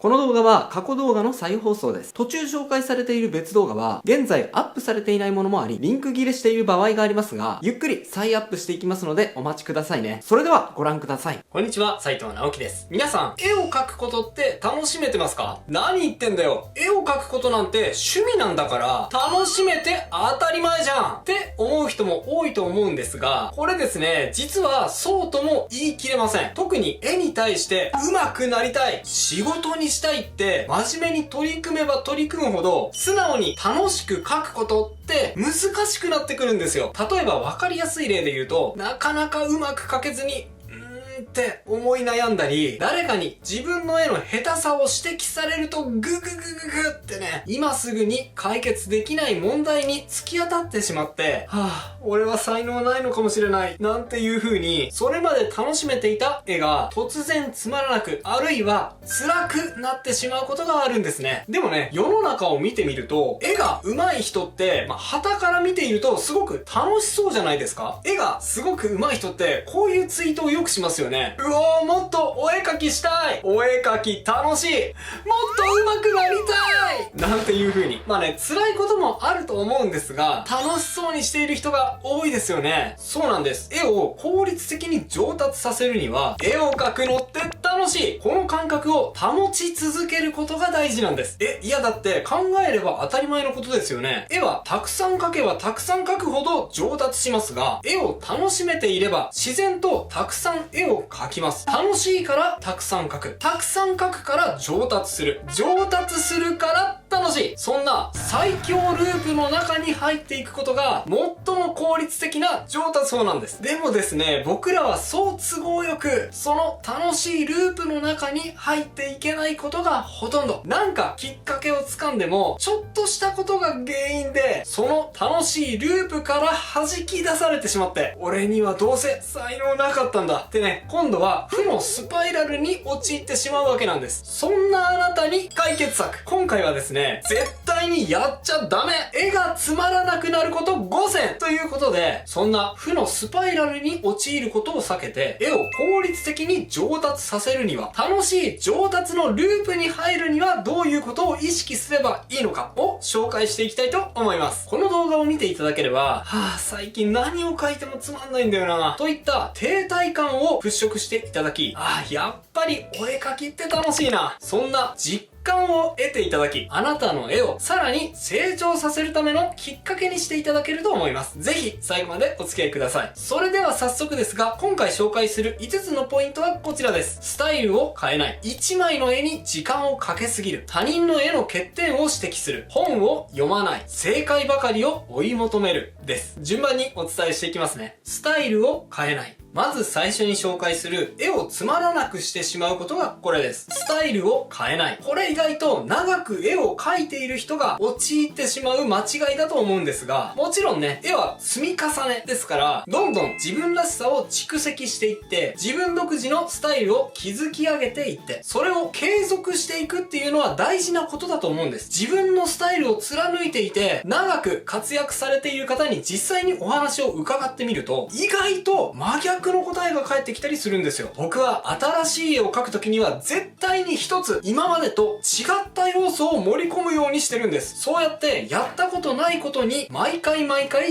この動画は過去動画の再放送です。途中紹介されている別動画は現在アップされていないものもあり、リンク切れしている場合がありますが、ゆっくり再アップしていきますのでお待ちくださいね。それではご覧ください。こんにちは、斉藤直樹です。皆さん、絵を描くことって楽しめてますか？何言ってんだよ。絵を描くことなんて趣味なんだから楽しめて当たり前じゃんって思う人も多いと思うんですが、これですね、実はそうとも言い切れません。特に絵に対して上手くなりたい、仕事にしたいって真面目に取り組めば取り組むほど素直に楽しく描くことって難しくなってくるんですよ。例えば分かりやすい例で言うと、なかなかうまく描けずにって思い悩んだり、誰かに自分の絵の下手さを指摘されるとグググググってね、今すぐに解決できない問題に突き当たってしまって、俺は才能ないのかもしれないなんていう風に、それまで楽しめていた絵が突然つまらなく、あるいは辛くなってしまうことがあるんですね。でもね、世の中を見てみると、絵が上手い人って、傍から見ているとすごく楽しそうじゃないですか？絵がすごく上手い人ってこういうツイートをよくしますよね。うおー、もっとお絵描きしたい、お絵描き楽しい、もっと上手くなりたいなんていう風に、辛いこともあると思うんですが、楽しそうにしている人が多いですよね。そうなんです。絵を効率的に上達させるには、絵を描くのって楽しい、この感覚を保ち続けることが大事なんです。いやだって考えれば当たり前のことですよね。絵はたくさん描けばたくさん描くほど上達しますが、絵を楽しめていれば自然とたくさん絵を描きます。楽しいからたくさん描く。たくさん描くから上達する。上達するから楽しい。そんな最強ループの中に入っていくことが最も効率的な上達法なんです。でもですね、僕らはそう都合よくその楽しいループの中に入っていけないことがほとんど。なんかきっかけをつかんでもちょっとしたことが原因でその楽しいループから弾き出されてしまって、俺にはどうせ才能なかったんだってね、今度は負のスパイラルに陥ってしまうわけなんです。そんなあなたに解決策。今回はですね、絶対にやっちゃダメ、絵がつまらなくなること5選ということで、そんな負のスパイラルに陥ることを避けて、絵を効率的に上達させるには、楽しい上達のループに入るにはどういうことを意識すればいいのかを紹介していきたいと思います。この動画を見ていただければ、最近何を描いてもつまんないんだよなといった停滞感を払拭していただき、やっぱりお絵描きって楽しいな、そんな実感を得ていただき、あなたの絵をさらに成長させるためのきっかけにしていただけると思います。ぜひ最後までお付き合いください。それでは早速ですが、今回紹介する5つのポイントはこちらです。スタイルを変えない、1枚の絵に時間をかけすぎる、他人の絵の欠点を指摘する、本を読まない、正解ばかりを追い求めるです。順番にお伝えしていきますね。スタイルを変えない。まず最初に紹介する絵をつまらなくしてしまうことがこれです。スタイルを変えない。これ意外と長く絵を描いている人が陥ってしまう間違いだと思うんですが、もちろんね、絵は積み重ねですから、どんどん自分らしさを蓄積していって、自分独自のスタイルを築き上げていって、それを継続していくっていうのは大事なことだと思うんです。自分のスタイルを貫いていて、長く活躍されている方に実際にお話を伺ってみると、意外と真逆の答えが返ってきたりするんですよ。僕は新しい絵を描くときには絶対に一つ今までと違った要素を盛り込むようにしてるんです。そうやってやったことないことに毎回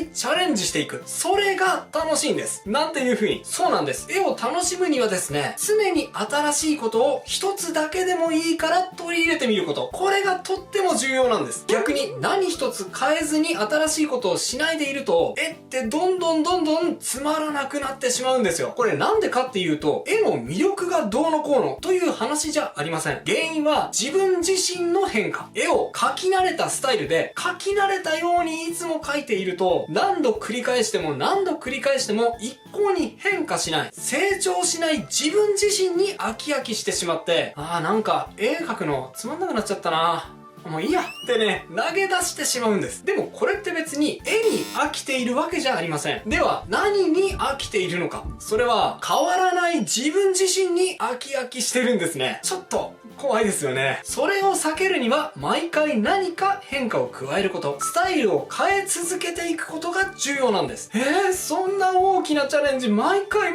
チャレンジしていく。それが楽しいんです。なんていう風に。そうなんです。絵を楽しむにはですね、常に新しいことを一つだけでもいいから取り入れてみること。これがとっても重要なんです。逆に何一つ変えずに新しいことをしないでいると、絵ってどんどんつまらなくなってしまうんですよ。これなんでかっていうと、絵の魅力がどうのこうのという話じゃありません。原因は自分自身の変化。絵を描き慣れたスタイルで描き慣れたようにいつも描いていると、何度繰り返しても一向に変化しない、成長しない自分自身に飽きしてしまって、なんか絵描くのつまんなくなっちゃったな、もういいやってね、投げ出してしまうんです。でもこれって別に絵に飽きているわけじゃありません。では何に飽きているのか。それは変わらない自分自身に飽きしてるんですね。ちょっと怖いですよね。それを避けるには毎回何か変化を加えること、スタイルを変え続けていくことが重要なんです。そんな大きなチャレンジ毎回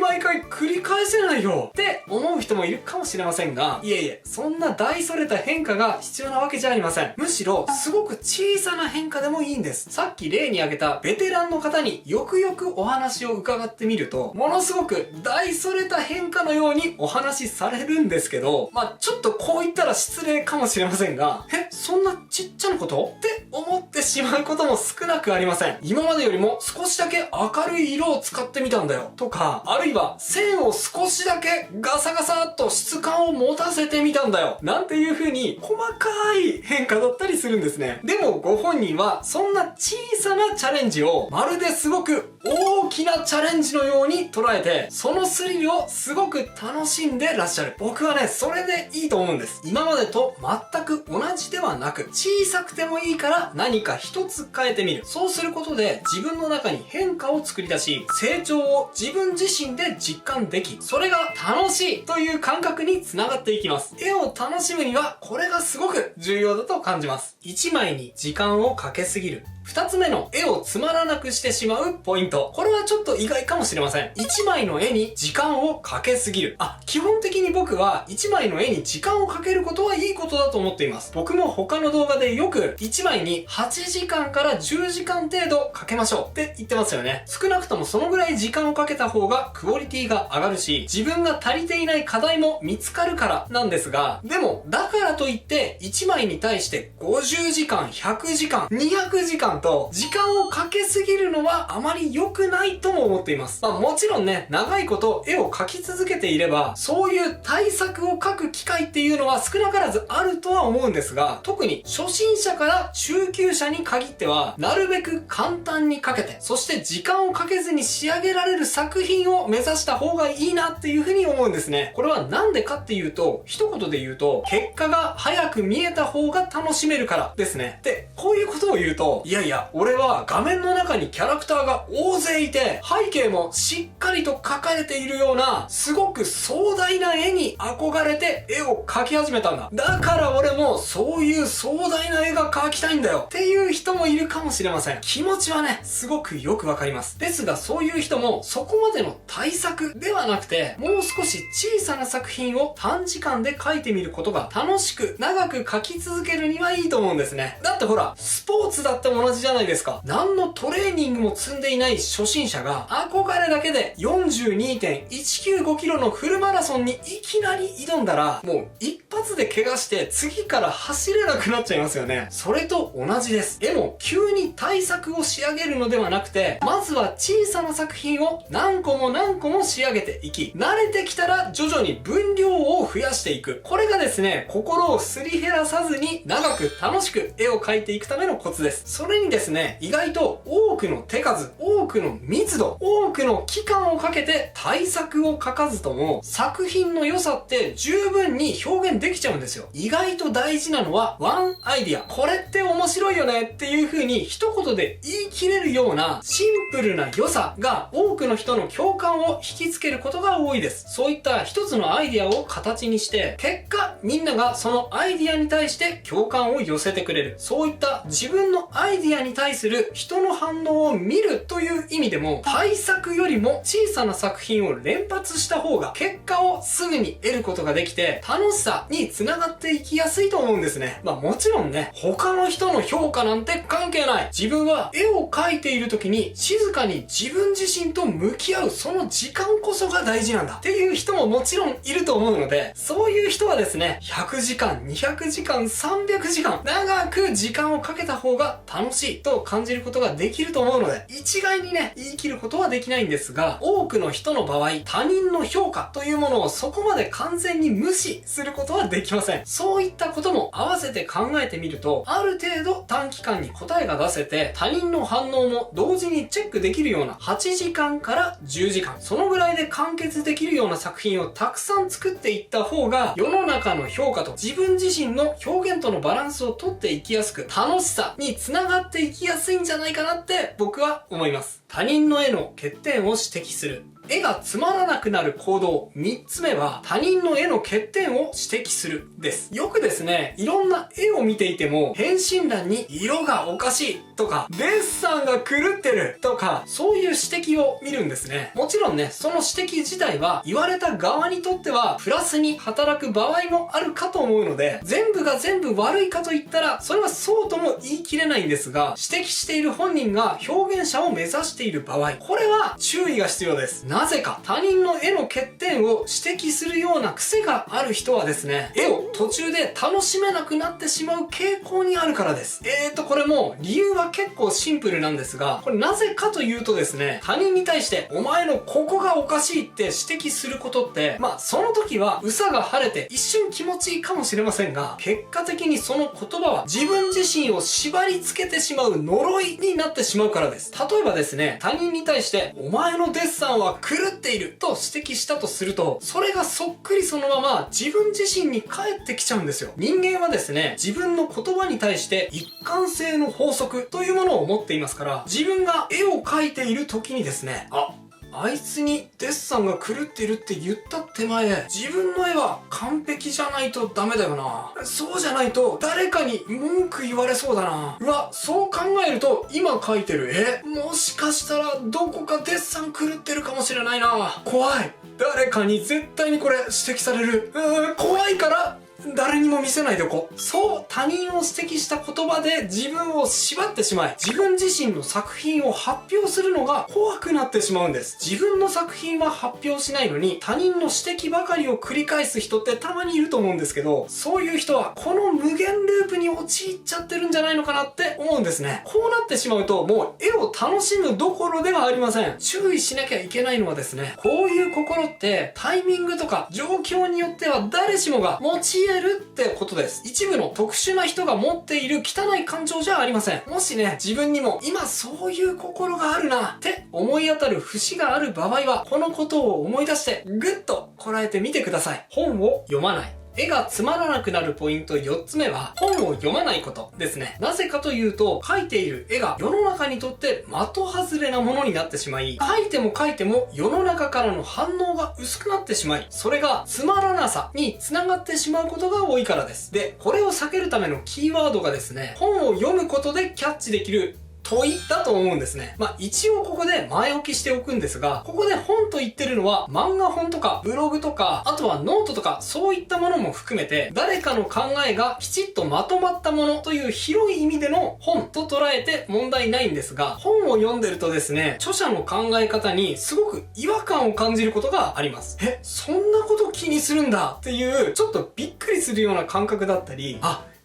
繰り返せないよって思う人もいるかもしれませんが、いえいえ、そんな大それた変化が必要なわけじゃありません。むしろすごく小さな変化でもいいんです。さっき例に挙げたベテランの方によくよくお話を伺ってみると、ものすごく大それた変化のようにお話しされるんですけど、ちょっとこう言ったら失礼かもしれませんが、そんなちっちゃなことって思ってしまうことも少なくありません。今までよりも少しだけ明るい色を使ってみたんだよとか、あるいは線を少しだけガサガサっと質感を持たせてみたんだよなんていう風に細かい変化だったりするんですね。でもご本人はそんな小さなチャレンジをまるですごく大きなチャレンジのように捉えて、そのスリルをすごく楽しんでらっしゃる。僕はね、それでいいと思うんです。今までと全く同じではなく、小さくてもいいから何か一つ変えてみる。そうすることで自分の中に変化を作り出し、成長を自分自身で実感でき、それが楽しいという感覚につながっていきます。絵を楽しむにはこれがすごく重要だと感じます。1枚に時間をかけすぎる。2つ目の絵をつまらなくしてしまうポイント。これはちょっと意外かもしれません。1枚の絵に時間をかけすぎる。基本的に僕は1枚の絵に時間をかけることはいいことだと思っています。僕も他の動画でよく1枚に8時間から10時間程度かけましょうって言ってますよね。少なくともそのぐらい時間をかけた方がクオリティが上がるし、自分が足りていない課題も見つかるからなんですが、でもだからといって1枚に対して50時間、100時間、200時間と時間をかけすぎるのはあまり良くないとも思っています。もちろんね、長いこと絵を描き続けていれば、そういう対策を描く機会っていうのは少なからずあるとは思うんですが、特に初心者から中級者に限っては、なるべく簡単に描けて、そして時間をかけずに仕上げられる作品を目指した方がいいなっていうふうに思うんですね。これはなんでかっていうと、一言で言うと、結果が早く見えた方が楽しめるからですね。で、こういうことを言うと、いやいや、俺は画面の中にキャラクターが大勢いて、背景もしっかりと描かれているような、すごく壮大な絵に憧れて絵を描き始めたんだ。だから俺もそういう壮大な絵が描きたいんだよっていう人もいるかもしれません。気持ちはね、すごくよくわかります。ですがそういう人もそこまでの対策ではなくて、もう少し小さな作品を短時間で描いてみることが楽しく長く描き続けるにはいいと思うんですね。だってほら、スポーツだって同じじゃないですか。何のトレーニングも積んでいない初心者が憧れだけで 42.195 キロのフルマラソンにいきなり挑んだら、もう一発で怪我して次から走れなくなっちゃいますよね。それと同じです。絵も急に対策を仕上げるのではなくて、まずは小さな作品を何個も仕上げていき、慣れてきたら徐々に分量を増やしていく。これがですね、心をすり減らさずに長く楽しく絵を描いていくためのコツです。それにですね、意外と多くの手数、多くの密度、多くの期間をかけて対策を描かずとも作品の良さって十分に表現できちゃうんですよ。意外と大事なのはワンアイディア。これって面白いよねっていう風に一言で言い切れるようなシンプルな良さが多くの人の共感を引きつけることが多いです。そういった一つのアイディアを形にして、結果みんながそのアイディアに対して共感を寄せてくれる。そういった自分のアイディアに対する人の反応を見るという意味でも、対策よりも小さな作品を連発した方が結果をすぐに得ることができて、楽しさにつながっていきやすいと思うんですね。もちろんね、他の人の評価なんて関係ない。自分は絵を描いている時に静かに自分自身と向き合うその時間こそが大事なんだっていう人ももちろんいると思うので、そういう人はですね、100時間、200時間、300時間、長く時間をかけた方が楽しいと感じることができると思うので、一概にね、言い切ることはできないんですが、多くの人の場合、他人の評価というものをそこまで完全に無視することはできません。そういったことも合わせて考えてみると、ある程度短期間に答えが出せて、他人の反応も同時にチェックできるような8時間から10時間、そのぐらいで完結できるような作品をたくさん作っていった方が、世の中の評価と自分自身の表現とのバランスをとっていきやすく、楽しさにつながっていきやすいんじゃないかなって僕は思います。他人の絵の欠点を指摘する。絵がつまらなくなる行動。3つ目は、他人の絵の欠点を指摘するです。よくですね、いろんな絵を見ていても、返信欄に色がおかしいとか、デッサンが狂ってるとか、そういう指摘を見るんですね。もちろんね、その指摘自体は言われた側にとってはプラスに働く場合もあるかと思うので、全部が全部悪いかと言ったら、それはそうとも言い切れないんですが、指摘している本人が表現者を目指している場合、これは注意が必要です。なぜか、他人の絵の欠点を指摘するような癖がある人はですね、絵を途中で楽しめなくなってしまう傾向にあるからです。これも理由は結構シンプルなんですが、これなぜかというとですね、他人に対してお前のここがおかしいって指摘することって、その時はうさが晴れて一瞬気持ちいいかもしれませんが、結果的にその言葉は自分自身を縛り付けてしまう呪いになってしまうからです。例えばですね、他人に対してお前のデッサンは狂っていると指摘したとすると、それがそっくりそのまま自分自身に返ってきちゃうんですよ。人間はですね、自分の言葉に対して一貫性の法則というものを持っていますから、自分が絵を描いている時にですね、あいつにデッサンが狂ってるって言った手前、自分の絵は完璧じゃないとダメだよな。そうじゃないと誰かに文句言われそうだな。うわ、そう考えると今描いてる絵、もしかしたらどこかデッサン狂ってるかもしれないな。怖い。誰かに絶対にこれ指摘される。怖いから誰にも見せないでおこう。そう、他人を指摘した言葉で自分を縛ってしまい、自分自身の作品を発表するのが怖くなってしまうんです。自分の作品は発表しないのに、他人の指摘ばかりを繰り返す人ってたまにいると思うんですけど、そういう人はこの無限ループに陥っちゃってるんじゃないのかなって思うんですね。こうなってしまうと、もう絵を楽しむどころではありません。注意しなきゃいけないのはですね、こういう心ってタイミングとか状況によっては誰しもが持ち得るってことです。一部の特殊な人が持っている汚い感情じゃありません。もしね、自分にも今そういう心があるなって思い当たる節がある場合は、このことを思い出してぐっとこらえてみてください。本を読まない。絵がつまらなくなるポイント4つ目は、本を読まないことですね。なぜかというと、描いている絵が世の中にとって的外れなものになってしまい、描いても描いても世の中からの反応が薄くなってしまい、それがつまらなさにつながってしまうことが多いからです。で、これを避けるためのキーワードがですね、本を読むことでキャッチできる問いだと思うんですね。一応ここで前置きしておくんですが、ここで本と言ってるのは漫画本とかブログとか、あとはノートとかそういったものも含めて、誰かの考えがきちっとまとまったものという広い意味での本と捉えて問題ないんですが、本を読んでるとですね、著者の考え方にすごく違和感を感じることがあります。そんなこと気にするんだっていう、ちょっとびっくりするような感覚だったり、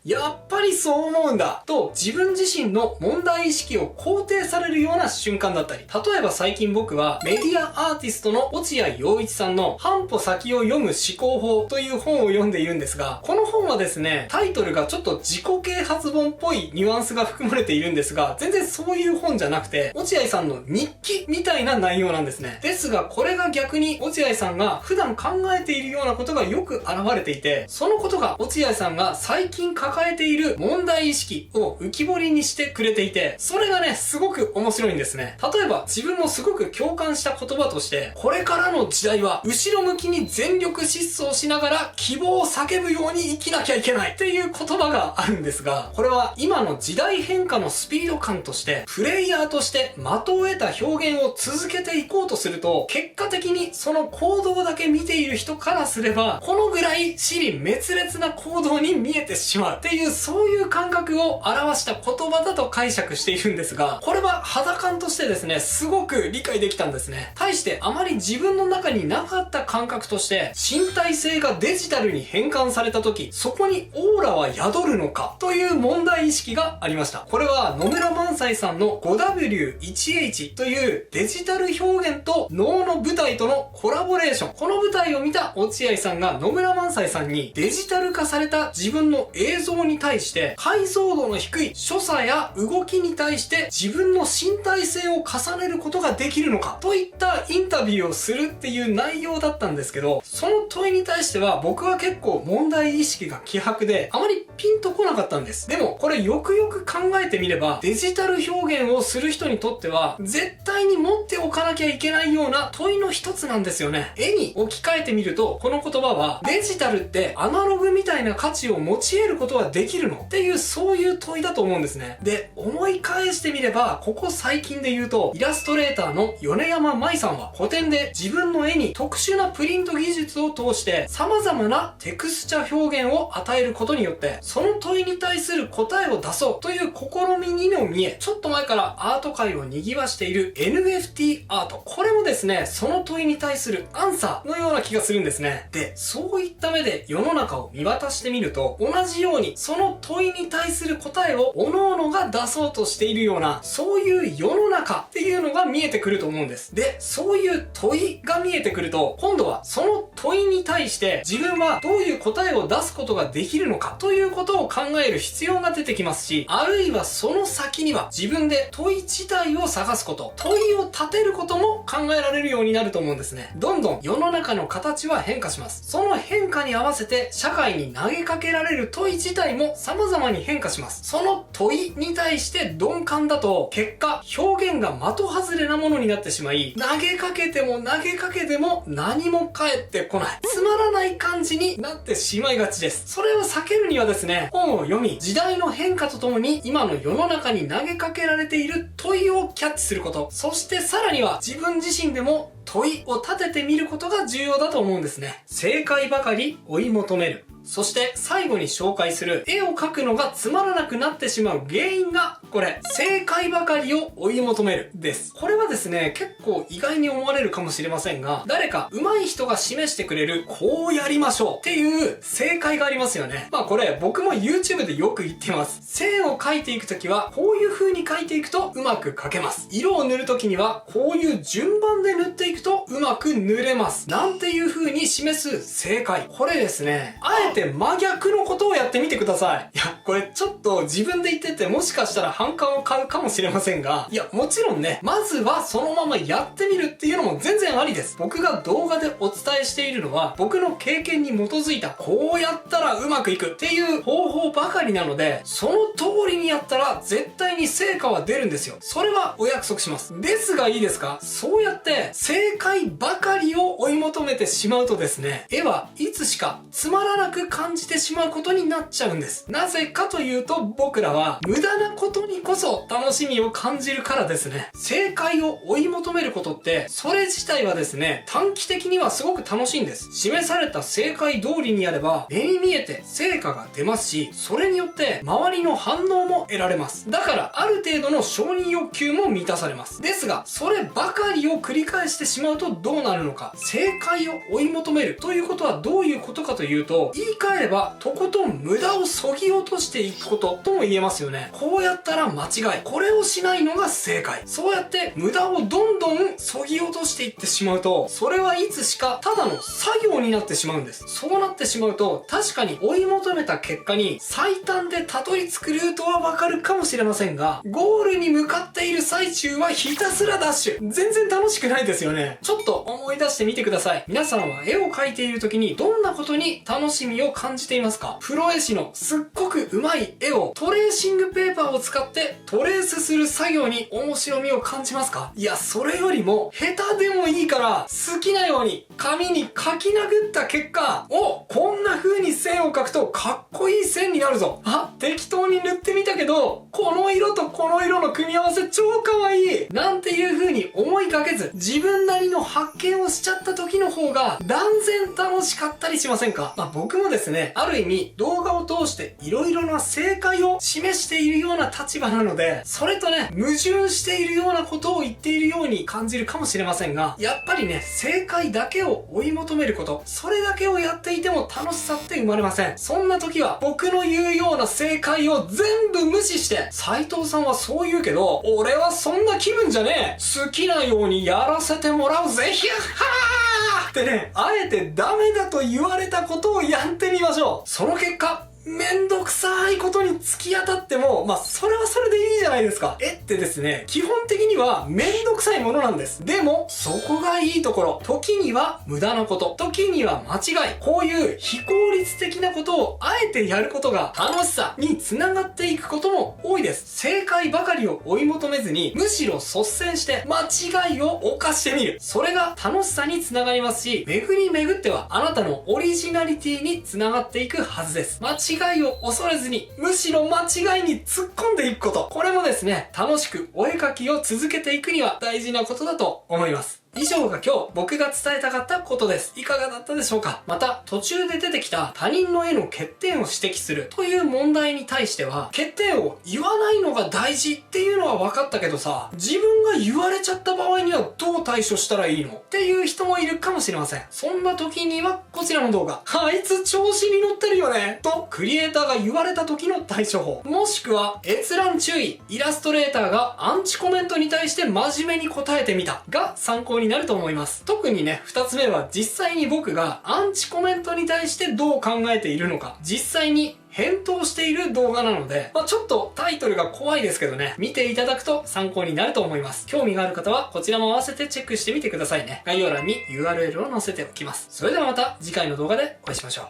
やっぱりそう思うんだと自分自身の問題意識を肯定されるような瞬間だったり、例えば最近僕はメディアアーティストの落合陽一さんの半歩先を読む思考法という本を読んでいるんですが、この本はですね、タイトルがちょっと自己啓発本っぽいニュアンスが含まれているんですが、全然そういう本じゃなくて、落合さんの日記みたいな内容なんですね。ですがこれが逆に落合さんが普段考えているようなことがよく現れていて、そのことが落合さんが最近抱えている問題意識を浮き彫りにしてくれていて、それがね、すごく面白いんですね。例えば自分もすごく共感した言葉として、これからの時代は後ろ向きに全力疾走しながら希望を叫ぶように生きなきゃいけないっていう言葉があるんですが、これは今の時代変化のスピード感として、プレイヤーとして的を得た表現を続けていこうとすると、結果的にその行動だけ見ている人からすれば、このぐらい支離滅裂な行動に見えてしまうっていう、そういう感覚を表した言葉だと解釈しているんですが、これは肌感としてですね、すごく理解できたんですね。対してあまり自分の中になかった感覚として、身体性がデジタルに変換された時、そこにオーラは宿るのかという問題意識がありました。これは野村萬斎さんの 5W1H というデジタル表現と能の舞台とのコラボレーション。この舞台を見た落合さんが野村萬斎さんにデジタル化された自分の映像像に対して解像度の低い所作や動きに対して自分の身体性を重ねることができるのかといったインタビューをするっていう内容だったんですけど、その問いに対しては僕は結構問題意識が希薄であまりピンとこなかったんです。でもこれよくよく考えてみれば、デジタル表現をする人にとっては絶対に持っておかなきゃいけないような問いの一つなんですよね。絵に置き換えてみると、この言葉はデジタルってアナログみたいな価値を持ち得ることはできるのっていう、そういう問いだと思うんですね。で、思い返してみれば、ここ最近で言うとイラストレーターの米山舞さんは個展で自分の絵に特殊なプリント技術を通して様々なテクスチャ表現を与えることによってその問いに対する答えを出そうという試みにも見え、ちょっと前からアート界を賑わしている NFT アート、これもですね、その問いに対するアンサーのような気がするんですね。で、そういった目で世の中を見渡してみると、同じようにその問いに対する答えを各々が出そうとしているような、そういう世の中っていうのが見えてくると思うんです。で、そういう問いが見えてくると、今度はその問いに対して自分はどういう答えを出すことができるのかということを考える必要が出てきますし、あるいはその先には自分で問い自体を探すこと、問いを立てることも考えられるようになると思うんですね。どんどん世の中の形は変化します。その変化に合わせて社会に投げかけられる問い自体も様々に変化します。その問いに対して鈍感だと、結果表現が的外れなものになってしまい、投げかけても投げかけても何も返ってこない、つまらない感じになってしまいがちです。それを避けるにはですね、本を読み、時代の変化とともに今の世の中に投げかけられている問いをキャッチすること、そしてさらには自分自身でも問いを立ててみることが重要だと思うんですね。正解ばかり追い求める。そして最後に紹介する絵を描くのがつまらなくなってしまう原因がこれ、正解ばかりを追い求めるです。これはですね、結構意外に思われるかもしれませんが、誰か上手い人が示してくれるこうやりましょうっていう正解がありますよね。まあこれ僕も YouTube でよく言ってます。線を描いていくときはこういう風に描いていくとうまく描けます。色を塗るときにはこういう順番で塗っていくとうまく塗れます。なんていう風に示す正解。これですね、あえて真逆のことをやってみてください。いや、これちょっと自分で言っててもしかしたら反感を買うかもしれませんが、いや、もちろんね、まずはそのままやってみるっていうのも全然ありです。僕が動画でお伝えしているのは、僕の経験に基づいた、こうやったらうまくいくっていう方法ばかりなので、その通りにやったら絶対に成果は出るんですよ。それはお約束します。ですがいいですか？そうやって正解ばかりを追い求めてしまうとですね、絵はいつしかつまらなく感じてしまうことになっちゃうんです。なぜかというと、僕らは無駄なことにこそ楽しみを感じるからですね。正解を追い求めることって、それ自体はですね、短期的にはすごく楽しいんです。示された正解通りにやれば、目に見えて成果が出ますし、それによって周りの反応も得られます。だから、ある程度の承認欲求も満たされます。ですが、そればかりを繰り返してしまうとどうなるのか。正解を追い求めるということはどういうことかというと、言い換えれば、とことん無駄を削ぎ落としていくこととも言えますよね。こうやったら間違い。これをしないのが正解。そうやって無駄をどんどん削ぎ落としていってしまうと、それはいつしかただの作業になってしまうんです。そうなってしまうと、確かに追い求めた結果に最短でたどり着くルートはわかるかもしれませんが、ゴールに向かっている最中はひたすらダッシュ。全然楽しくないですよね。ちょっと思い出してみてください。皆さんは絵を描いている時にどんなことに楽しみを感じていますか？プロ絵師のすっごく上手い絵をトレーシングペーパーを使ってトレースする作業に面白みを感じますか？いや、それよりも下手でもいいから好きなように紙に描き殴った結果、こんな風に線を描くとかっこいい線になるぞ。適当に塗ってみたけど、この色とこの色の組み合わせ超かわいいなんていう風に思いかけず、自分なりの発見をしちゃった時の方が断然楽しかったりしませんか？僕もですね、ある意味動画を通して色々な正解を示しているような立場なので、それとね、矛盾しているようなことを言っているように感じるかもしれませんが、やっぱりね、正解だけを追い求めること、それだけをやっていても楽しさって生まれません。そんな時は僕の言うような正解を全部無視して、斉藤さんはそう言うけど、俺はそんな気分じゃねえ、好きなようにやらせてもらうぜ、ひゃっはーってね、あえてダメだと言われたことをやってみましょう。その結果、めんどくさいことに突き当たっても、それはそれでいいじゃないですか。絵ってですね、基本的にはめんどくさいものなんです。でも、そこがいいところ。時には無駄なこと、時には間違い。こういう非効率的なことをあえてやることが楽しさにつながっていくことも多いです。正解ばかりを追い求めずに、むしろ率先して間違いを犯してみる。それが楽しさにつながりますし、巡り巡ってはあなたのオリジナリティにつながっていくはずです。間違いを恐れずに、むしろ間違いに突っ込んでいくこと。これもですね、楽しくお絵描きを続けていくには大事なことだと思います。以上が今日僕が伝えたかったことです。いかがだったでしょうか？また途中で出てきた他人の絵の欠点を指摘するという問題に対しては、欠点を言わないのが大事っていうのは分かったけどさ、自分が言われちゃった場合にはどう対処したらいいのっていう人もいるかもしれません。そんな時にはこちらの動画、あいつ調子に乗ってるよねとクリエイターが言われた時の対処法、もしくは閲覧注意、イラストレーターがアンチコメントに対して真面目に答えてみたが参考になると思います。特にね、2つ目は実際に僕がアンチコメントに対してどう考えているのか、実際に返答している動画なので、ちょっとタイトルが怖いですけどね、見ていただくと参考になると思います。興味がある方はこちらも合わせてチェックしてみてくださいね。概要欄に URL を載せておきます。それではまた次回の動画でお会いしましょう。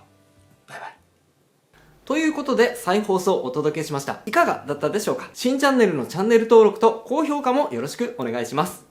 バイバイ。ということで、再放送をお届けしました。いかがだったでしょうか？新チャンネルのチャンネル登録と高評価もよろしくお願いします。